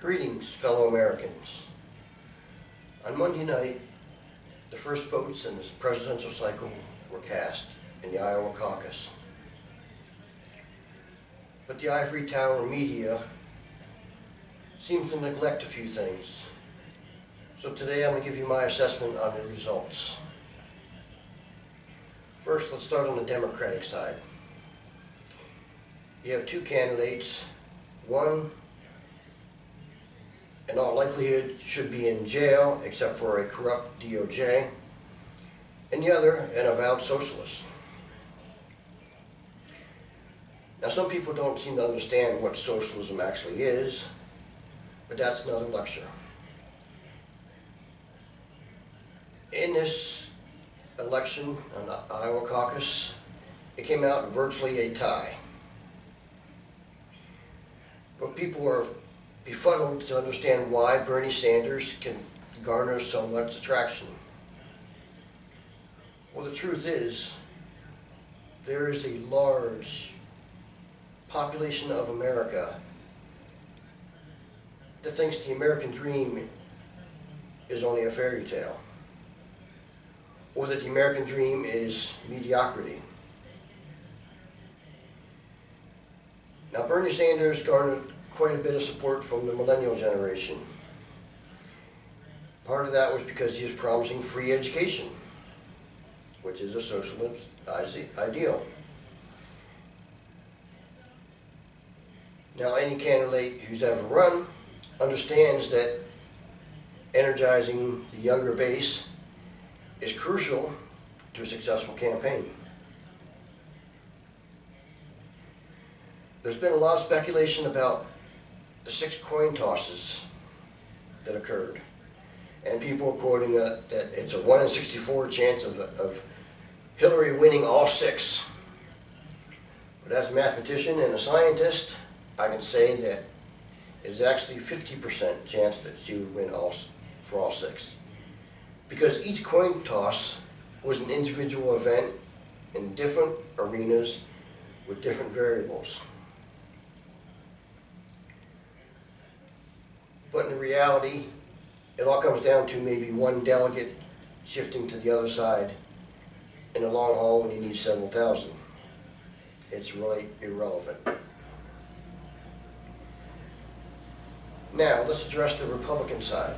Greetings, fellow Americans. On Monday night, the first votes in this presidential cycle were cast in the Iowa caucus. But the ivory tower media seems to neglect a few things. So today I'm going to give you my assessment on the results. First, let's start on the Democratic side. You have two candidates. One, in all likelihood, should be in jail except for a corrupt DOJ, and the other, an avowed socialist. Now, some people don't seem to understand what socialism actually is, but that's another lecture. In this election on the Iowa caucus, it came out virtually a tie. But people are befuddled to understand why Bernie Sanders can garner so much attraction. Well, the truth is, there is a large population of America that thinks the American dream is only a fairy tale, or that the American dream is mediocrity. Now, Bernie Sanders garnered quite a bit of support from the millennial generation. Part of that was because he was promising free education, which is a socialist ideal. Now, any candidate who's ever run understands that energizing the younger base is crucial to a successful campaign. There's been a lot of speculation about the 6 coin tosses that occurred, and people are quoting that it's a 1 in 64 chance of Hillary winning all 6. But as a mathematician and a scientist, I can say that it's actually 50% chance that she would win for all 6. Because each coin toss was an individual event in different arenas with different variables. But in reality, it all comes down to maybe one delegate shifting to the other side in the long haul when you need several thousand. It's really irrelevant. Now, let's address the Republican side.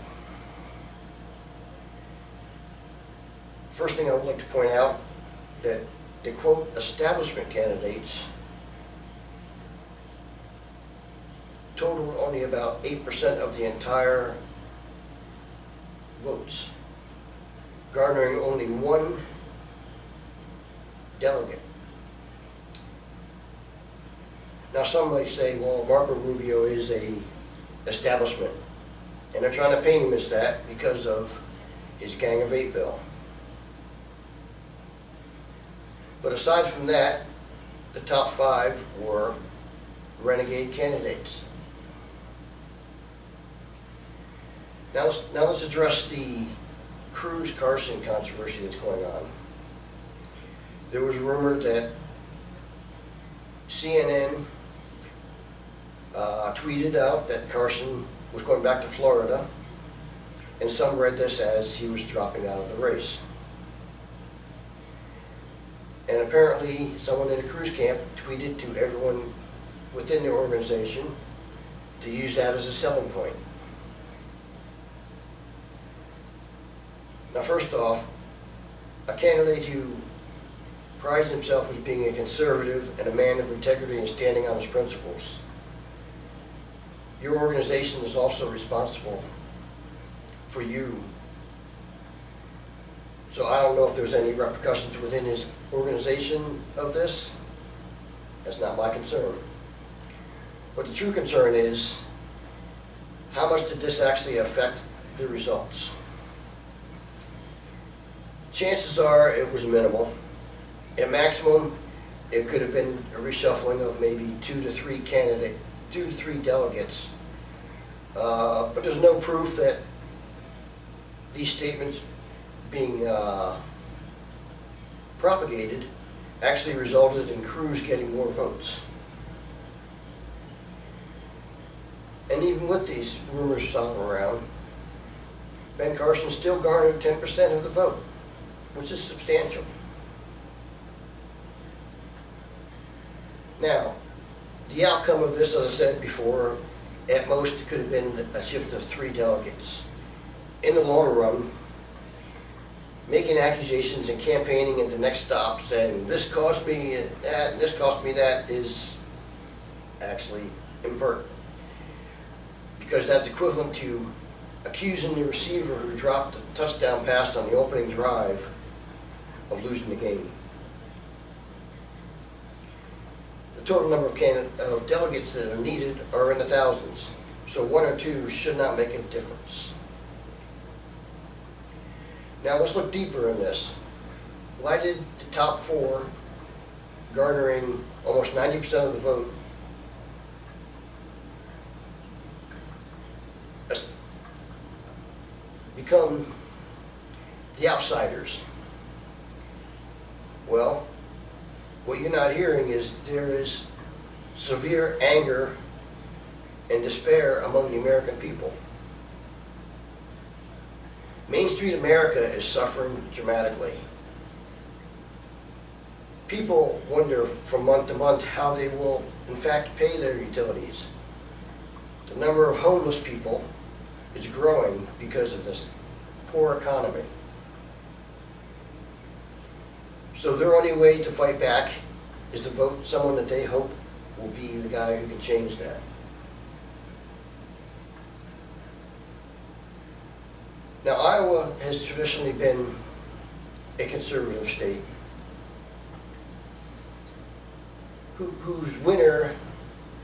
First thing I would like to point out that the quote establishment candidates totaled only about 8% of the entire votes, garnering only 1 delegate. Now, some might say, well, Marco Rubio is a establishment, and they're trying to paint him as that because of his Gang of 8 bill. But aside from that, the top 5 were renegade candidates. Now let's address the Cruz-Carson controversy that's going on. There was a rumor that CNN tweeted out that Carson was going back to Florida, and some read this as he was dropping out of the race. And apparently someone in the Cruz camp tweeted to everyone within the organization to use that as a selling point. Now, first off, a candidate who prides himself as being a conservative and a man of integrity and standing on his principles, your organization is also responsible for you. So I don't know if there's any repercussions within his organization of this. That's not my concern. But the true concern is, how much did this actually affect the results? Chances are it was minimal. At maximum, it could have been a reshuffling of maybe 2 to 3 delegates. But there's no proof that these statements being propagated actually resulted in Cruz getting more votes. And even with these rumors floating around, Ben Carson still garnered 10% of the vote, which is substantial. Now, the outcome of this, as I said before, at most it could have been a shift of 3 delegates. In the long run, making accusations and campaigning at the next stop saying this cost me that and this cost me that is actually impertinent. Because that's equivalent to accusing the receiver who dropped the touchdown pass on the opening drive of losing the game. The total number of delegates that are needed are in the thousands, so 1 or 2 should not make a difference. Now let's look deeper in this. Why did the top 4, garnering almost 90% of the vote, become the outsiders? Well, what you're not hearing is there is severe anger and despair among the American people. Main Street America is suffering dramatically. People wonder from month to month how they will in fact pay their utilities. The number of homeless people is growing because of this poor economy. So their only way to fight back is to vote someone that they hope will be the guy who can change that. Now, Iowa has traditionally been a conservative state whose winner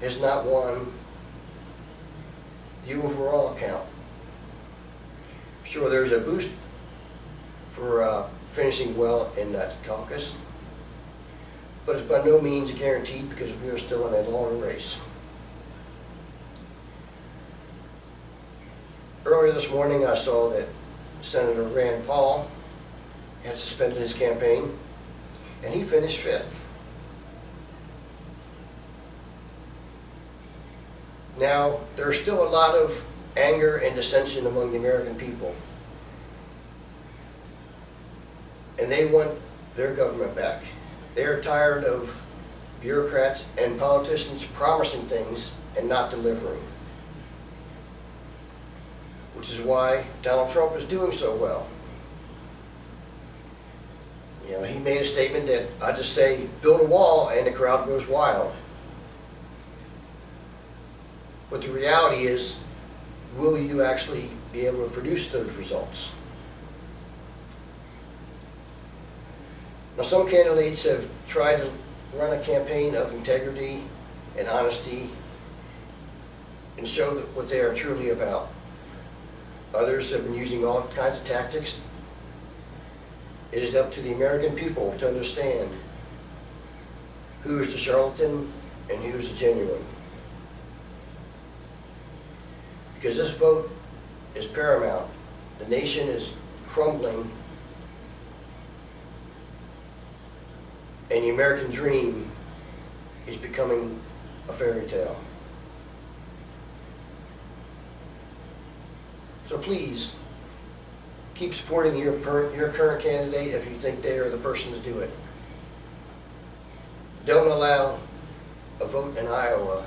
has not won the overall count. Sure, there's a boost for finishing well in that caucus, but it's by no means guaranteed because we are still in a long race. Earlier this morning I saw that Senator Rand Paul had suspended his campaign and he finished 5th. Now, there's still a lot of anger and dissension among the American people, and they want their government back. They're tired of bureaucrats and politicians promising things and not delivering, which is why Donald Trump is doing so well. You know, he made a statement that I just say, build a wall and the crowd goes wild. But the reality is, will you actually be able to produce those results? Now, some candidates have tried to run a campaign of integrity and honesty and show what they are truly about. Others have been using all kinds of tactics. It is up to the American people to understand who is the charlatan and who is the genuine. Because this vote is paramount. The nation is crumbling, and the American dream is becoming a fairy tale. So please, keep supporting your current candidate if you think they are the person to do it. Don't allow a vote in Iowa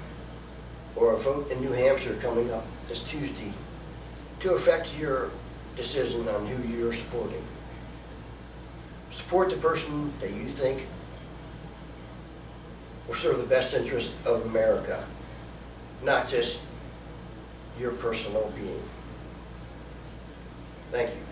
or a vote in New Hampshire coming up this Tuesday to affect your decision on who you're supporting. Support the person that you think will serve the best interest of America, not just your personal being. Thank you.